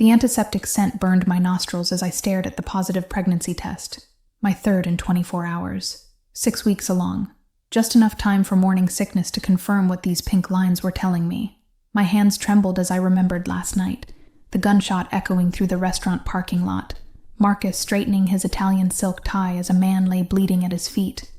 The antiseptic scent burned my nostrils as I stared at the positive pregnancy test. My third in 24 hours. 6 weeks along. Just enough time for morning sickness to confirm what these pink lines were telling me. My hands trembled as I remembered last night, the gunshot echoing through the restaurant parking lot, Marcus straightening his Italian silk tie as a man lay bleeding at his feet.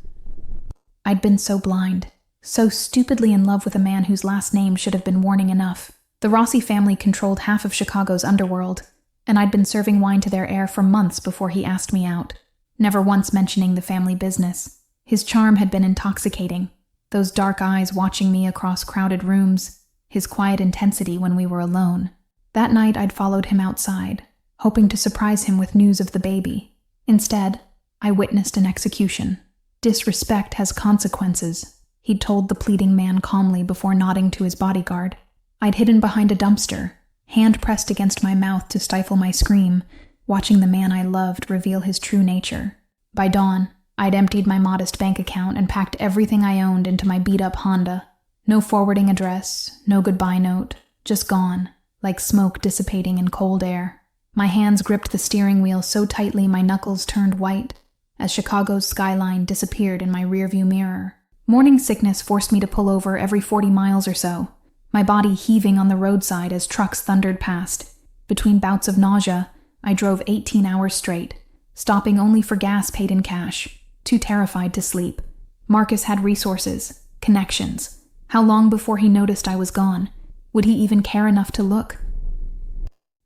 I'd been so blind, so stupidly in love with a man whose last name should have been warning enough. The Rossi family controlled half of Chicago's underworld, and I'd been serving wine to their heir for months before he asked me out, never once mentioning the family business. His charm had been intoxicating, those dark eyes watching me across crowded rooms, his quiet intensity when we were alone. That night I'd followed him outside, hoping to surprise him with news of the baby. Instead, I witnessed an execution. Disrespect has consequences, he'd told the pleading man calmly before nodding to his bodyguard. I'd hidden behind a dumpster, hand pressed against my mouth to stifle my scream, watching the man I loved reveal his true nature. By dawn, I'd emptied my modest bank account and packed everything I owned into my beat-up Honda. No forwarding address, no goodbye note, just gone, like smoke dissipating in cold air. My hands gripped the steering wheel so tightly my knuckles turned white, as Chicago's skyline disappeared in my rearview mirror. Morning sickness forced me to pull over every 40 miles or so, my body heaving on the roadside as trucks thundered past. Between bouts of nausea, I drove 18 hours straight, stopping only for gas paid in cash, too terrified to sleep. Marcus had resources, connections. How long before he noticed I was gone? Would he even care enough to look?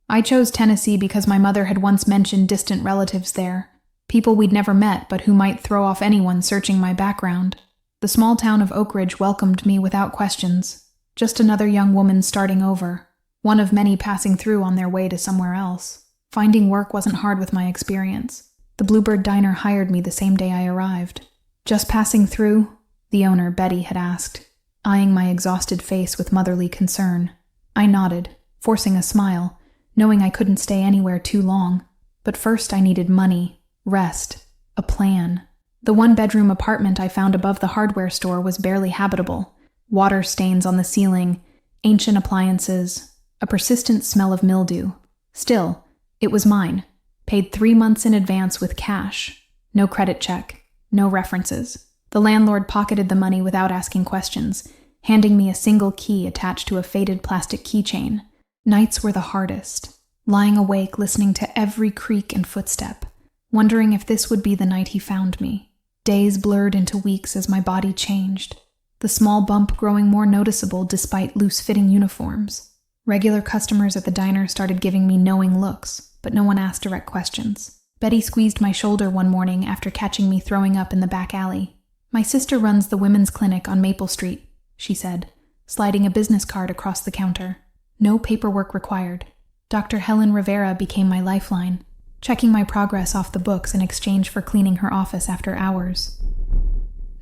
I chose Tennessee because my mother had once mentioned distant relatives there, people we'd never met but who might throw off anyone searching my background. The small town of Oak Ridge welcomed me without questions. Just another young woman starting over, one of many passing through on their way to somewhere else. Finding work wasn't hard with my experience. The Bluebird Diner hired me the same day I arrived. Just passing through? The owner, Betty, had asked, eyeing my exhausted face with motherly concern. I nodded, forcing a smile, knowing I couldn't stay anywhere too long. But first I needed money, rest, a plan. The one-bedroom apartment I found above the hardware store was barely habitable. Water stains on the ceiling, ancient appliances, a persistent smell of mildew. Still, it was mine, paid 3 months in advance with cash. No credit check, no references. The landlord pocketed the money without asking questions, handing me a single key attached to a faded plastic keychain. Nights were the hardest, lying awake listening to every creak and footstep, wondering if this would be the night he found me. Days blurred into weeks as my body changed, the small bump growing more noticeable despite loose-fitting uniforms. Regular customers at the diner started giving me knowing looks, but no one asked direct questions. Betty squeezed my shoulder one morning after catching me throwing up in the back alley. "My sister runs the women's clinic on Maple Street," she said, sliding a business card across the counter. No paperwork required. Dr. Helen Rivera became my lifeline, checking my progress off the books in exchange for cleaning her office after hours.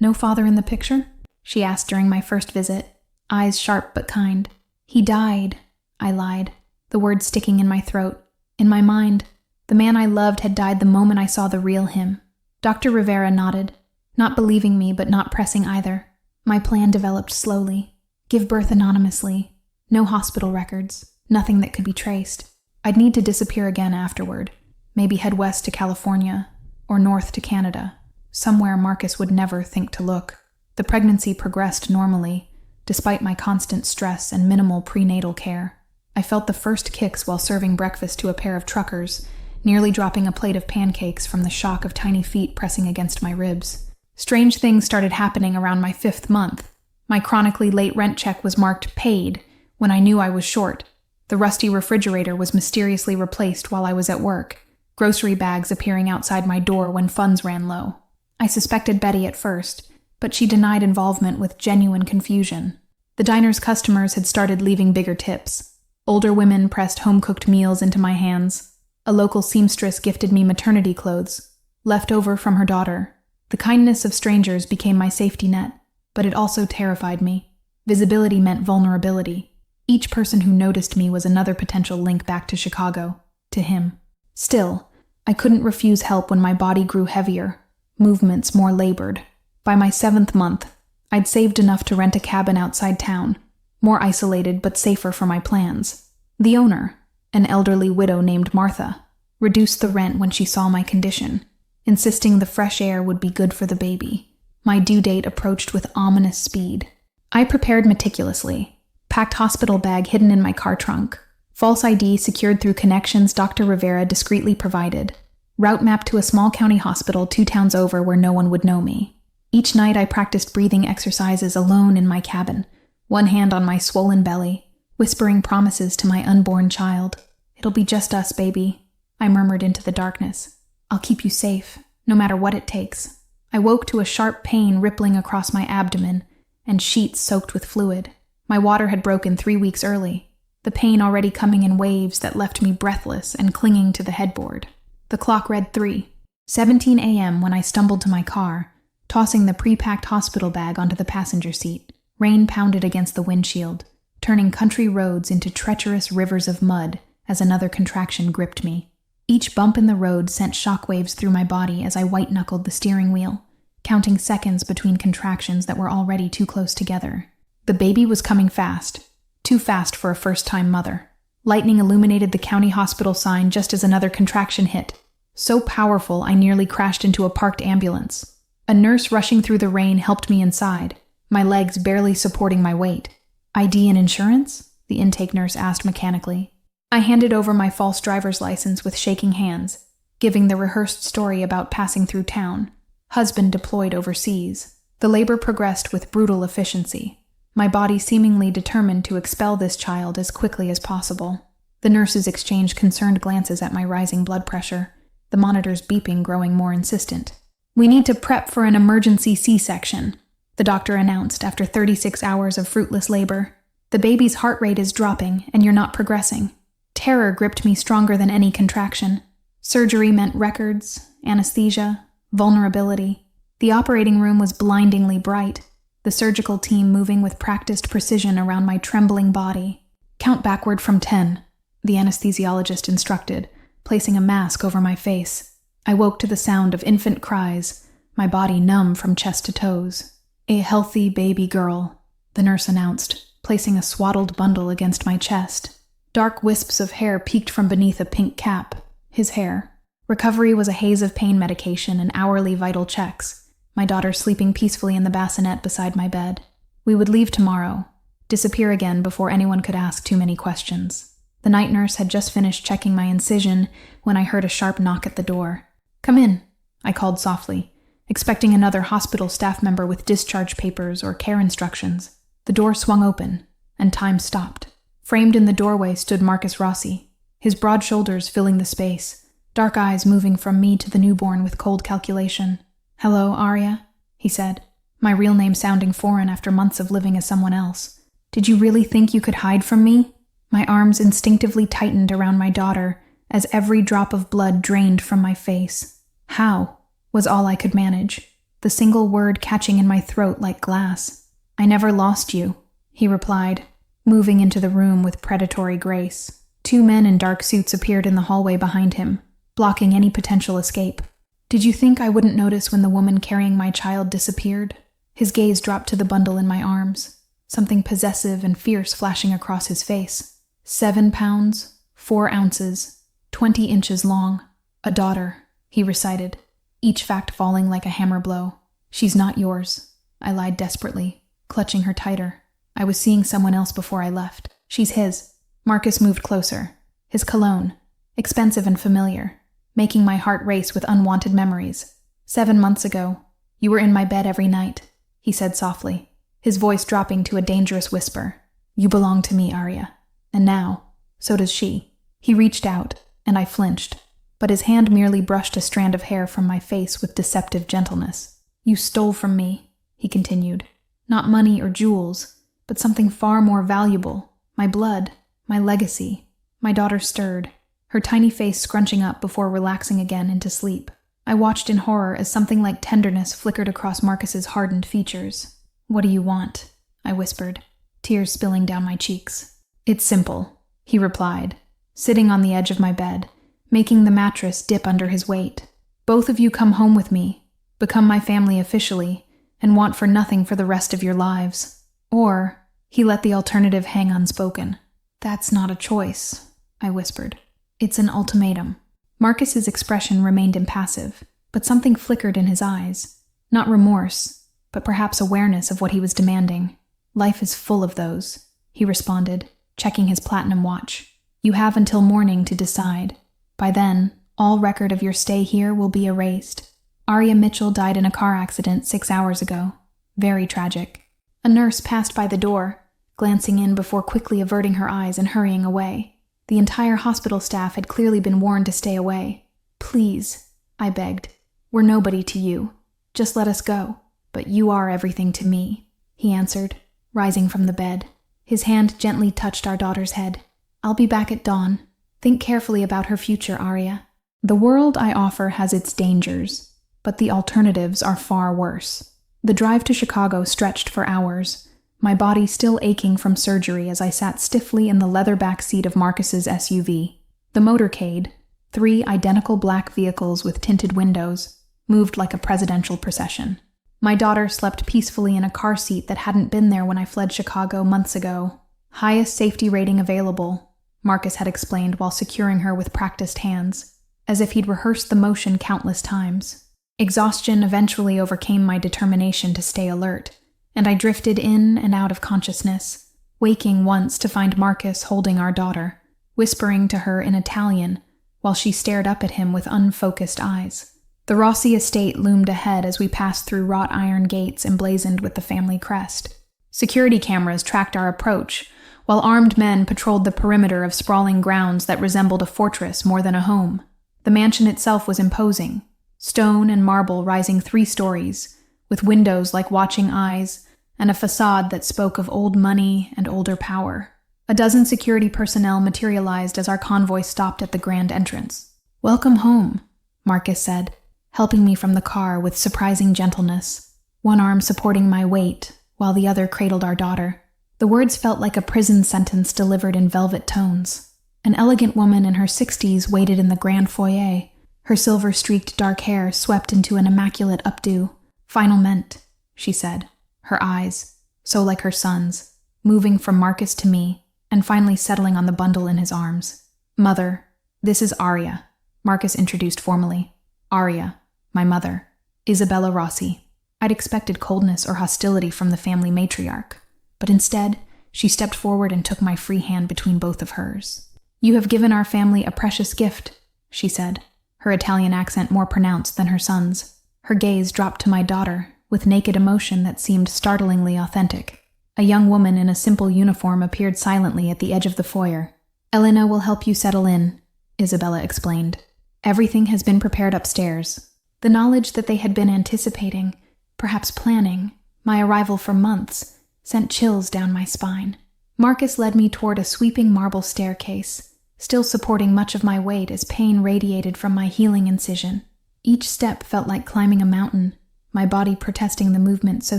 "No father in the picture?" she asked during my first visit, eyes sharp but kind. "He died," I lied, the words sticking in my throat. In my mind, the man I loved had died the moment I saw the real him. Dr. Rivera nodded, not believing me but not pressing either. My plan developed slowly. Give birth anonymously. No hospital records. Nothing that could be traced. I'd need to disappear again afterward. Maybe head west to California, or north to Canada. Somewhere Marcus would never think to look. The pregnancy progressed normally, despite my constant stress and minimal prenatal care. I felt the first kicks while serving breakfast to a pair of truckers, nearly dropping a plate of pancakes from the shock of tiny feet pressing against my ribs. Strange things started happening around my 5th month. My chronically late rent check was marked paid when I knew I was short. The rusty refrigerator was mysteriously replaced while I was at work, grocery bags appearing outside my door when funds ran low. I suspected Betty at first, but she denied involvement with genuine confusion. The diner's customers had started leaving bigger tips. Older women pressed home-cooked meals into my hands. A local seamstress gifted me maternity clothes, left over from her daughter. The kindness of strangers became my safety net, but it also terrified me. Visibility meant vulnerability. Each person who noticed me was another potential link back to Chicago, to him. Still, I couldn't refuse help when my body grew heavier, movements more labored. By my 7th month, I'd saved enough to rent a cabin outside town, more isolated but safer for my plans. The owner, an elderly widow named Martha, reduced the rent when she saw my condition, insisting the fresh air would be good for the baby. My due date approached with ominous speed. I prepared meticulously, packed hospital bag hidden in my car trunk, false ID secured through connections Dr. Rivera discreetly provided, route map to a small county hospital 2 towns over where no one would know me. Each night I practiced breathing exercises alone in my cabin, one hand on my swollen belly, whispering promises to my unborn child. "It'll be just us, baby," I murmured into the darkness. "I'll keep you safe, no matter what it takes." I woke to a sharp pain rippling across my abdomen and sheets soaked with fluid. My water had broken 3 weeks early, the pain already coming in waves that left me breathless and clinging to the headboard. The clock read 3:17 a.m. when I stumbled to my car, tossing the pre-packed hospital bag onto the passenger seat. Rain pounded against the windshield, turning country roads into treacherous rivers of mud as another contraction gripped me. Each bump in the road sent shockwaves through my body as I white-knuckled the steering wheel, counting seconds between contractions that were already too close together. The baby was coming fast, too fast for a first-time mother. Lightning illuminated the county hospital sign just as another contraction hit, so powerful I nearly crashed into a parked ambulance. A nurse rushing through the rain helped me inside, my legs barely supporting my weight. "ID and insurance?" the intake nurse asked mechanically. I handed over my false driver's license with shaking hands, giving the rehearsed story about passing through town. Husband deployed overseas. The labor progressed with brutal efficiency, my body seemingly determined to expel this child as quickly as possible. The nurses exchanged concerned glances at my rising blood pressure, the monitors beeping growing more insistent. "We need to prep for an emergency C-section," the doctor announced after 36 hours of fruitless labor. "The baby's heart rate is dropping, and you're not progressing." Terror gripped me stronger than any contraction. Surgery meant records, anesthesia, vulnerability. The operating room was blindingly bright, the surgical team moving with practiced precision around my trembling body. "Count backward from 10, the anesthesiologist instructed, placing a mask over my face. I woke to the sound of infant cries, my body numb from chest to toes. "A healthy baby girl," the nurse announced, placing a swaddled bundle against my chest. Dark wisps of hair peeked from beneath a pink cap. His hair. Recovery was a haze of pain medication and hourly vital checks, my daughter sleeping peacefully in the bassinet beside my bed. We would leave tomorrow, disappear again before anyone could ask too many questions. The night nurse had just finished checking my incision when I heard a sharp knock at the door. "Come in," I called softly, expecting another hospital staff member with discharge papers or care instructions. The door swung open, and time stopped. Framed in the doorway stood Marcus Rossi, his broad shoulders filling the space, dark eyes moving from me to the newborn with cold calculation. "Hello, Arya," he said, my real name sounding foreign after months of living as someone else. "Did you really think you could hide from me?" My arms instinctively tightened around my daughter as every drop of blood drained from my face. "How?" was all I could manage, the single word catching in my throat like glass. "I never lost you," he replied, moving into the room with predatory grace. 2 men in dark suits appeared in the hallway behind him, blocking any potential escape. "Did you think I wouldn't notice when the woman carrying my child disappeared?" His gaze dropped to the bundle in my arms, something possessive and fierce flashing across his face. 7 pounds, 4 ounces, 20 inches long. "A daughter," he recited, each fact falling like a hammer blow. "She's not yours," I lied desperately, clutching her tighter. "I was seeing someone else before I left. She's his." Marcus moved closer, his cologne, expensive and familiar, making my heart race with unwanted memories. 7 months ago, you were in my bed every night, he said softly, his voice dropping to a dangerous whisper. "You belong to me, Arya. And now, so does she." He reached out, and I flinched, but his hand merely brushed a strand of hair from my face with deceptive gentleness. "You stole from me," he continued. "Not money or jewels, but something far more valuable. My blood, my legacy." My daughter stirred, her tiny face scrunching up before relaxing again into sleep. I watched in horror as something like tenderness flickered across Marcus's hardened features. "What do you want?" I whispered, tears spilling down my cheeks. "It's simple," he replied, sitting on the edge of my bed, making the mattress dip under his weight. "Both of you come home with me, become my family officially, and want for nothing for the rest of your lives. Or," he let the alternative hang unspoken, "that's not a choice." I whispered. It's an ultimatum. Marcus's expression remained impassive, but something flickered in his eyes. Not remorse, but perhaps awareness of what he was demanding. Life is full of those, he responded, checking his platinum watch. You have until morning to decide. By then, all record of your stay here will be erased. Arya Mitchell died in a car accident 6 hours ago. Very tragic. A nurse passed by the door, glancing in before quickly averting her eyes and hurrying away. The entire hospital staff had clearly been warned to stay away. Please, I begged. We're nobody to you. Just let us go. But you are everything to me, he answered, rising from the bed. His hand gently touched our daughter's head. I'll be back at dawn. Think carefully about her future, Arya. The world I offer has its dangers, but the alternatives are far worse. The drive to Chicago stretched for hours, my body still aching from surgery as I sat stiffly in the leather back seat of Marcus's SUV. The motorcade, 3 identical black vehicles with tinted windows, moved like a presidential procession. My daughter slept peacefully in a car seat that hadn't been there when I fled Chicago months ago. Highest safety rating available, Marcus had explained while securing her with practiced hands, as if he'd rehearsed the motion countless times. Exhaustion eventually overcame my determination to stay alert, and I drifted in and out of consciousness, waking once to find Marcus holding our daughter, whispering to her in Italian while she stared up at him with unfocused eyes. The Rossi estate loomed ahead as we passed through wrought iron gates emblazoned with the family crest. Security cameras tracked our approach, while armed men patrolled the perimeter of sprawling grounds that resembled a fortress more than a home. The mansion itself was imposing, stone and marble rising 3 stories, with windows like watching eyes, and a facade that spoke of old money and older power. A dozen security personnel materialized as our convoy stopped at the grand entrance. "Welcome home," Marcus said, helping me from the car with surprising gentleness, one arm supporting my weight, while the other cradled our daughter. The words felt like a prison sentence delivered in velvet tones. An elegant woman in her 60s waited in the grand foyer, her silver-streaked dark hair swept into an immaculate updo. "Final ment," she said, her eyes, so like her son's, moving from Marcus to me, and finally settling on the bundle in his arms. "Mother, this is Arya," Marcus introduced formally. "Arya, my mother, Isabella Rossi." I'd expected coldness or hostility from the family matriarch, but instead, she stepped forward and took my free hand between both of hers. "You have given our family a precious gift," she said, her Italian accent more pronounced than her son's. Her gaze dropped to my daughter, with naked emotion that seemed startlingly authentic. A young woman in a simple uniform appeared silently at the edge of the foyer. "Elena will help you settle in," Isabella explained. "Everything has been prepared upstairs." The knowledge that they had been anticipating, perhaps planning, my arrival for months, sent chills down my spine. Marcus led me toward a sweeping marble staircase, still supporting much of my weight as pain radiated from my healing incision. Each step felt like climbing a mountain, my body protesting the movement so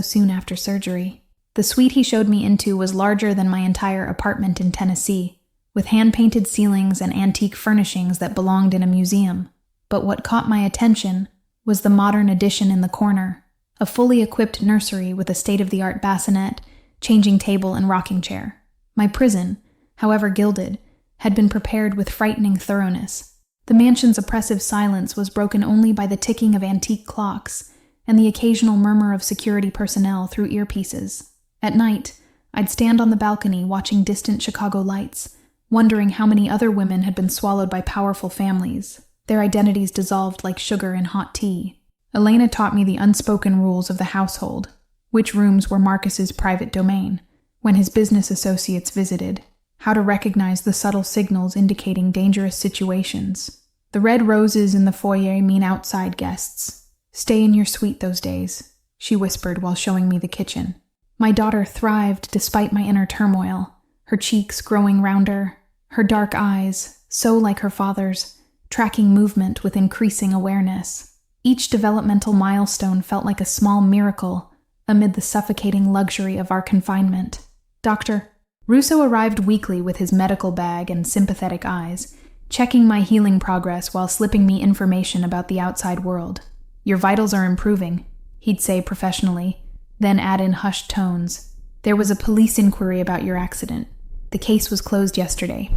soon after surgery. The suite he showed me into was larger than my entire apartment in Tennessee, with hand-painted ceilings and antique furnishings that belonged in a museum. But what caught my attention was the modern addition in the corner, a fully equipped nursery with a state-of-the-art bassinet, changing table, and rocking chair. My prison, however gilded, had been prepared with frightening thoroughness. The mansion's oppressive silence was broken only by the ticking of antique clocks and the occasional murmur of security personnel through earpieces. At night, I'd stand on the balcony watching distant Chicago lights, wondering how many other women had been swallowed by powerful families, their identities dissolved like sugar in hot tea. Elena taught me the unspoken rules of the household, which rooms were Marcus's private domain, when his business associates visited, how to recognize the subtle signals indicating dangerous situations. The red roses in the foyer mean outside guests. "Stay in your suite those days," she whispered while showing me the kitchen. My daughter thrived despite my inner turmoil, her cheeks growing rounder, her dark eyes, so like her father's, tracking movement with increasing awareness. Each developmental milestone felt like a small miracle amid the suffocating luxury of our confinement. Dr. Russo arrived weekly with his medical bag and sympathetic eyes, checking my healing progress while slipping me information about the outside world. "Your vitals are improving," he'd say professionally, then add in hushed tones. "There was a police inquiry about your accident. The case was closed yesterday."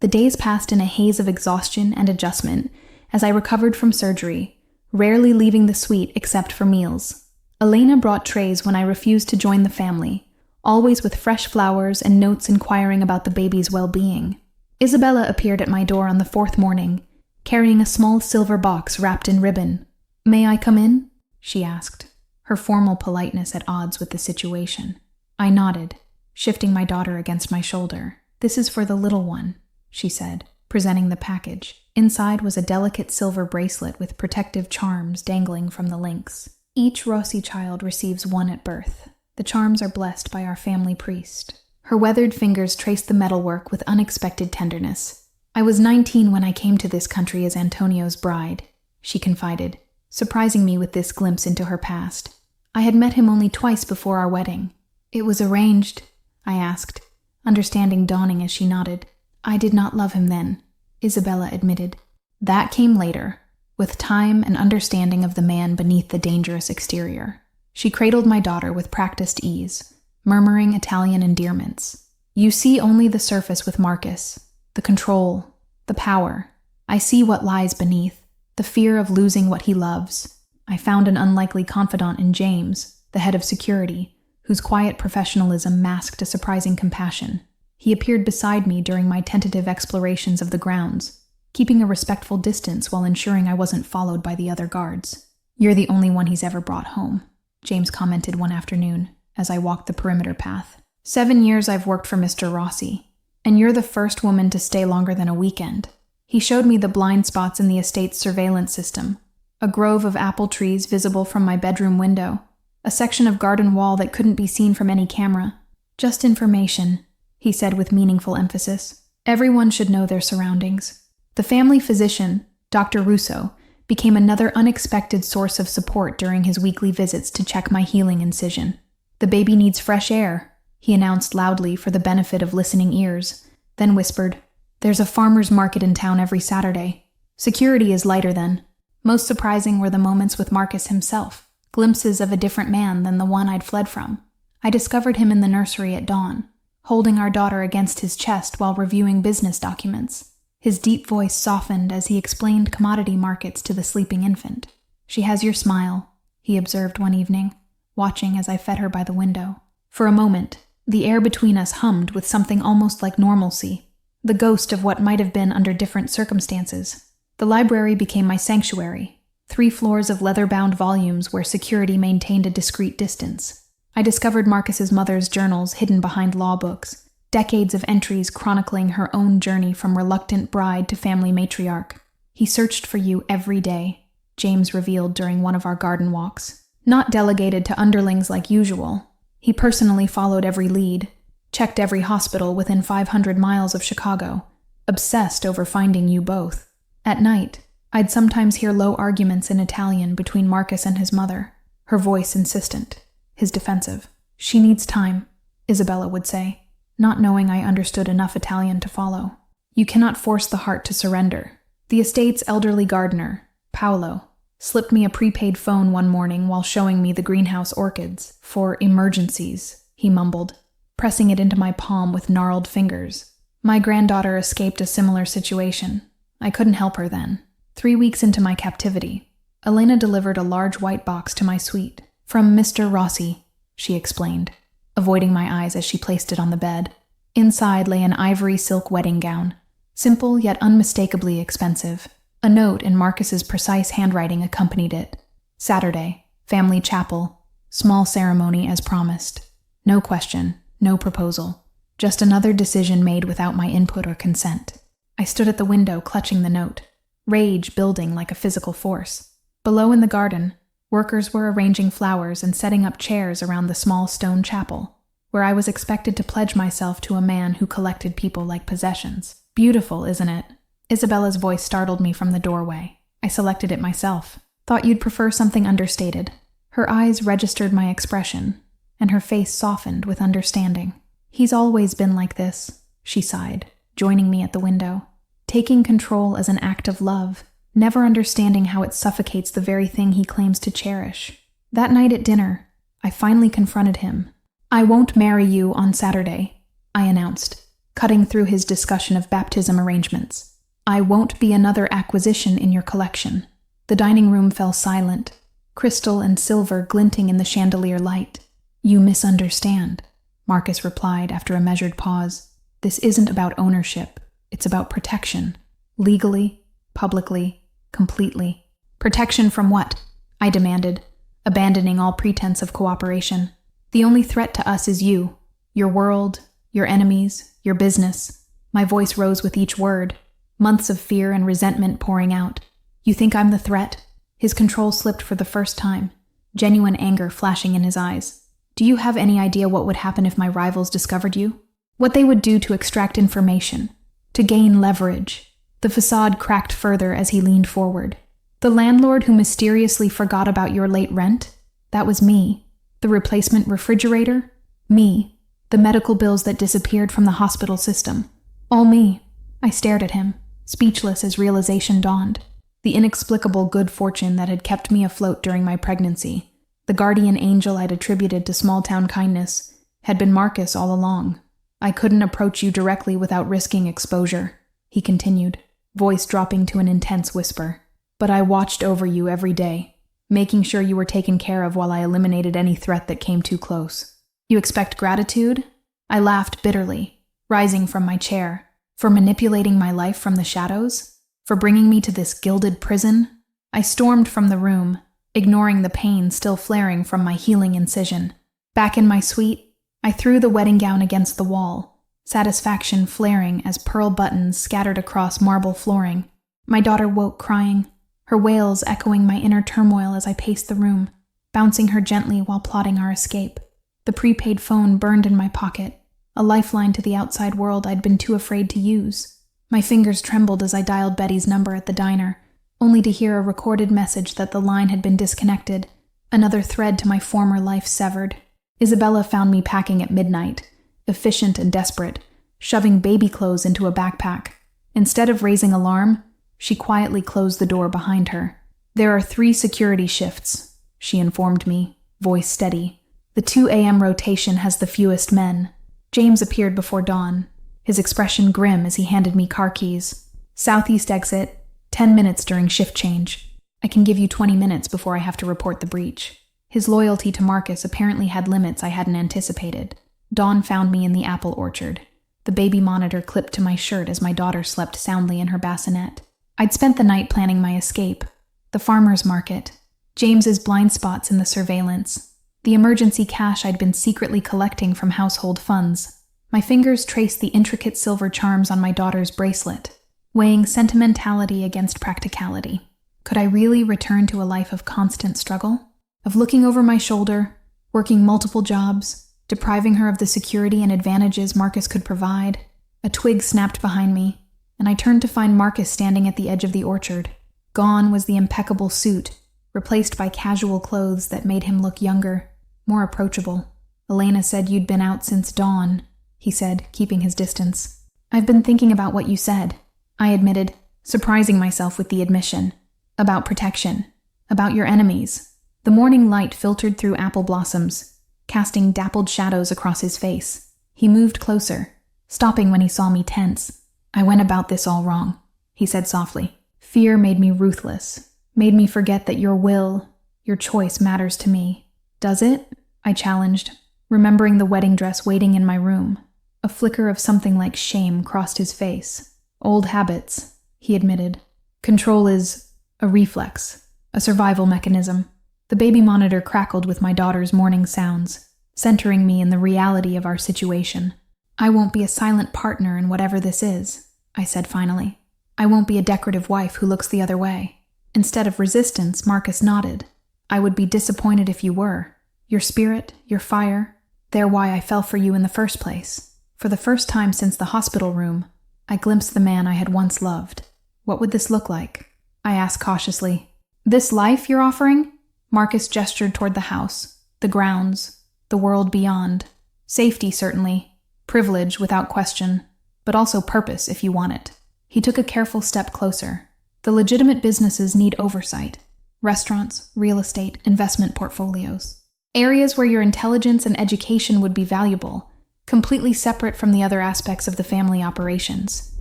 The days passed in a haze of exhaustion and adjustment as I recovered from surgery, rarely leaving the suite except for meals. Elena brought trays when I refused to join the family, always with fresh flowers and notes inquiring about the baby's well-being. Isabella appeared at my door on the 4th morning, carrying a small silver box wrapped in ribbon. "May I come in?" she asked, her formal politeness at odds with the situation. I nodded, shifting my daughter against my shoulder. "This is for the little one," she said, presenting the package. Inside was a delicate silver bracelet with protective charms dangling from the links. "Each Rossi child receives one at birth. The charms are blessed by our family priest." Her weathered fingers traced the metalwork with unexpected tenderness. "I was 19 when I came to this country as Antonio's bride," she confided, surprising me with this glimpse into her past. "I had met him only twice before our wedding." "It was arranged?" I asked, understanding dawning as she nodded. "I did not love him then," Isabella admitted. "That came later, with time and understanding of the man beneath the dangerous exterior." She cradled my daughter with practiced ease, murmuring Italian endearments. "You see only the surface with Marcus, the control, the power. I see what lies beneath, the fear of losing what he loves. I found an unlikely confidant in James, the head of security, whose quiet professionalism masked a surprising compassion. He appeared beside me during my tentative explorations of the grounds, keeping a respectful distance while ensuring I wasn't followed by the other guards. "You're the only one he's ever brought home," James commented one afternoon, as I walked the perimeter path. 7 years I've worked for Mr. Rossi, and you're the first woman to stay longer than a weekend." He showed me the blind spots in the estate's surveillance system, a grove of apple trees visible from my bedroom window, a section of garden wall that couldn't be seen from any camera. "Just information," he said with meaningful emphasis. "Everyone should know their surroundings." The family physician, Dr. Russo, became another unexpected source of support during his weekly visits to check my healing incision. "The baby needs fresh air," he announced loudly for the benefit of listening ears, then whispered, "There's a farmer's market in town every Saturday. Security is lighter then." Most surprising were the moments with Marcus himself, glimpses of a different man than the one I'd fled from. I discovered him in the nursery at dawn, holding our daughter against his chest while reviewing business documents. His deep voice softened as he explained commodity markets to the sleeping infant. "She has your smile," he observed one evening, watching as I fed her by the window. For a moment, the air between us hummed with something almost like normalcy, the ghost of what might have been under different circumstances. The library became my sanctuary, 3 floors of leather-bound volumes where security maintained a discreet distance. I discovered Marcus's mother's journals hidden behind law books, decades of entries chronicling her own journey from reluctant bride to family matriarch. "He searched for you every day," James revealed during one of our garden walks. "Not delegated to underlings like usual. He personally followed every lead, checked every hospital within 500 miles of Chicago, obsessed over finding you both." At night, I'd sometimes hear low arguments in Italian between Marcus and his mother, her voice insistent, his defensive. "She needs time," Isabella would say, not knowing I understood enough Italian to follow. "You cannot force the heart to surrender." The estate's elderly gardener, Paolo, slipped me a prepaid phone one morning while showing me the greenhouse orchids. "For emergencies," he mumbled, pressing it into my palm with gnarled fingers. My granddaughter escaped a similar situation. I couldn't help her then. 3 weeks into my captivity, Elena delivered a large white box to my suite. "From Mr. Rossi," she explained, avoiding my eyes as she placed it on the bed. Inside lay an ivory silk wedding gown, simple yet unmistakably expensive. A note in Marcus's precise handwriting accompanied it. "Saturday, family chapel, small ceremony as promised. No question, no proposal. Just another decision made without my input or consent." I stood at the window clutching the note, rage building like a physical force. Below in the garden, workers were arranging flowers and setting up chairs around the small stone chapel, where I was expected to pledge myself to a man who collected people like possessions. "Beautiful, isn't it?" Isabella's voice startled me from the doorway. I selected it myself. "Thought you'd prefer something understated." Her eyes registered my expression, and her face softened with understanding. "He's always been like this," she sighed, joining me at the window. "Taking control as an act of love, never understanding how it suffocates the very thing he claims to cherish." That night at dinner, I finally confronted him. "I won't marry you on Saturday," I announced, cutting through his discussion of baptism arrangements. "I won't be another acquisition in your collection." The dining room fell silent, crystal and silver glinting in the chandelier light. "You misunderstand," Marcus replied after a measured pause. "This isn't about ownership. It's about protection. Legally, publicly, completely." "Protection from what?" I demanded, abandoning all pretense of cooperation. "The only threat to us is you. Your world, your enemies, your business." My voice rose with each word, months of fear and resentment pouring out. "You think I'm the threat?" His control slipped for the first time, genuine anger flashing in his eyes. "Do you have any idea what would happen if my rivals discovered you? What they would do to extract information, to gain leverage?" The facade cracked further as he leaned forward. "The landlord who mysteriously forgot about your late rent? That was me. The replacement refrigerator? Me. The medical bills that disappeared from the hospital system? All me." I stared at him, speechless as realization dawned. The inexplicable good fortune that had kept me afloat during my pregnancy, the guardian angel I'd attributed to small-town kindness, had been Marcus all along. "I couldn't approach you directly without risking exposure," he continued, voice dropping to an intense whisper. "But I watched over you every day, making sure you were taken care of while I eliminated any threat that came too close." "You expect gratitude?" I laughed bitterly, rising from my chair. "For manipulating my life from the shadows? For bringing me to this gilded prison?" I stormed from the room, ignoring the pain still flaring from my healing incision. Back in my suite, I threw the wedding gown against the wall, satisfaction flaring as pearl buttons scattered across marble flooring. My daughter woke crying, her wails echoing my inner turmoil as I paced the room, bouncing her gently while plotting our escape. The prepaid phone burned in my pocket, a lifeline to the outside world I'd been too afraid to use. My fingers trembled as I dialed Betty's number at the diner, only to hear a recorded message that the line had been disconnected, another thread to my former life severed. Isabella found me packing at midnight, efficient and desperate, shoving baby clothes into a backpack. Instead of raising alarm, she quietly closed the door behind her. "There are 3 security shifts," she informed me, voice steady. "The 2 a.m. rotation has the fewest men." James appeared before dawn, his expression grim as he handed me car keys. "Southeast exit, 10 minutes during shift change. I can give you 20 minutes before I have to report the breach." His loyalty to Marcus apparently had limits I hadn't anticipated. Dawn found me in the apple orchard, the baby monitor clipped to my shirt as my daughter slept soundly in her bassinet. I'd spent the night planning my escape, the farmer's market, James's blind spots in the surveillance, the emergency cash I'd been secretly collecting from household funds. My fingers traced the intricate silver charms on my daughter's bracelet, weighing sentimentality against practicality. Could I really return to a life of constant struggle? Of looking over my shoulder, working multiple jobs, depriving her of the security and advantages Marcus could provide? A twig snapped behind me, and I turned to find Marcus standing at the edge of the orchard. Gone was the impeccable suit, replaced by casual clothes that made him look younger, more approachable. "Elena said you'd been out since dawn," he said, keeping his distance. "I've been thinking about what you said," I admitted, surprising myself with the admission. "About protection. About your enemies." The morning light filtered through apple blossoms, casting dappled shadows across his face. He moved closer, stopping when he saw me tense. "I went about this all wrong," he said softly. "Fear made me ruthless, made me forget that your will, your choice matters to me." "Does it?" I challenged, remembering the wedding dress waiting in my room. A flicker of something like shame crossed his face. "Old habits," he admitted. "Control is a reflex, a survival mechanism." The baby monitor crackled with my daughter's morning sounds, centering me in the reality of our situation. "I won't be a silent partner in whatever this is," I said finally. "I won't be a decorative wife who looks the other way." Instead of resistance, Marcus nodded. "I would be disappointed if you were. Your spirit, your fire, they're why I fell for you in the first place." For the first time since the hospital room, I glimpsed the man I had once loved. "What would this look like?" I asked cautiously. "This life you're offering?" Marcus gestured toward the house, the grounds, the world beyond. "Safety, certainly. Privilege, without question. But also purpose, if you want it." He took a careful step closer. "The legitimate businesses need oversight. Restaurants, real estate, investment portfolios. Areas where your intelligence and education would be valuable, completely separate from the other aspects of the family operations.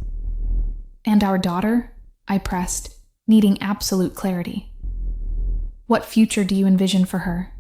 And our daughter? I pressed, needing absolute clarity. What future do you envision for her?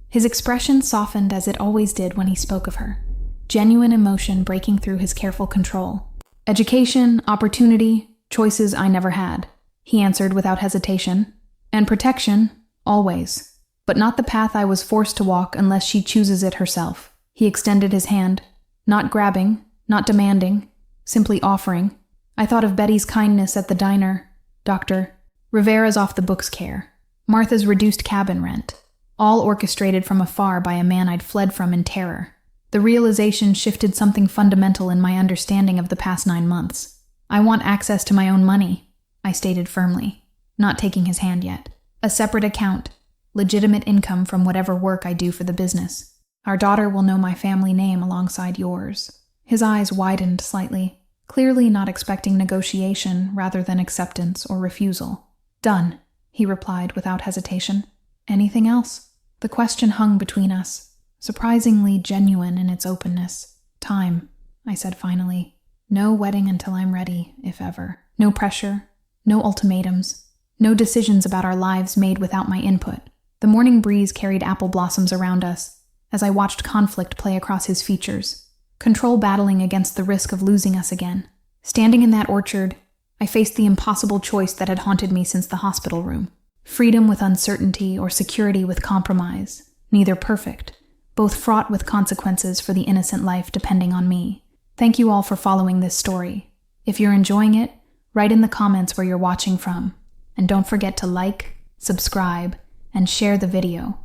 His expression softened as it always did when he spoke of her, genuine emotion breaking through his careful control. Education, opportunity, choices I never had, he answered without hesitation. And protection, always. But not the path I was forced to walk unless she chooses it herself. He extended his hand, not grabbing, not demanding, simply offering. I thought of Betty's kindness at the diner, Dr. Rivera's off-the-books care, Martha's reduced cabin rent, all orchestrated from afar by a man I'd fled from in terror. The realization shifted something fundamental in my understanding of the past 9 months. I want access to my own money, I stated firmly, not taking his hand yet. A separate account, legitimate income from whatever work I do for the business. Our daughter will know my family name alongside yours. His eyes widened slightly, clearly not expecting negotiation rather than acceptance or refusal. Done, he replied without hesitation. Anything else? The question hung between us, surprisingly genuine in its openness. Time, I said finally. No wedding until I'm ready, if ever. No pressure, no ultimatums, no decisions about our lives made without my input. The morning breeze carried apple blossoms around us as I watched conflict play across his features, control battling against the risk of losing us again. Standing in that orchard, I faced the impossible choice that had haunted me since the hospital room. Freedom with uncertainty or security with compromise, neither perfect, both fraught with consequences for the innocent life depending on me. Thank you all for following this story. If you're enjoying it, write in the comments where you're watching from. And don't forget to like, subscribe, and share the video.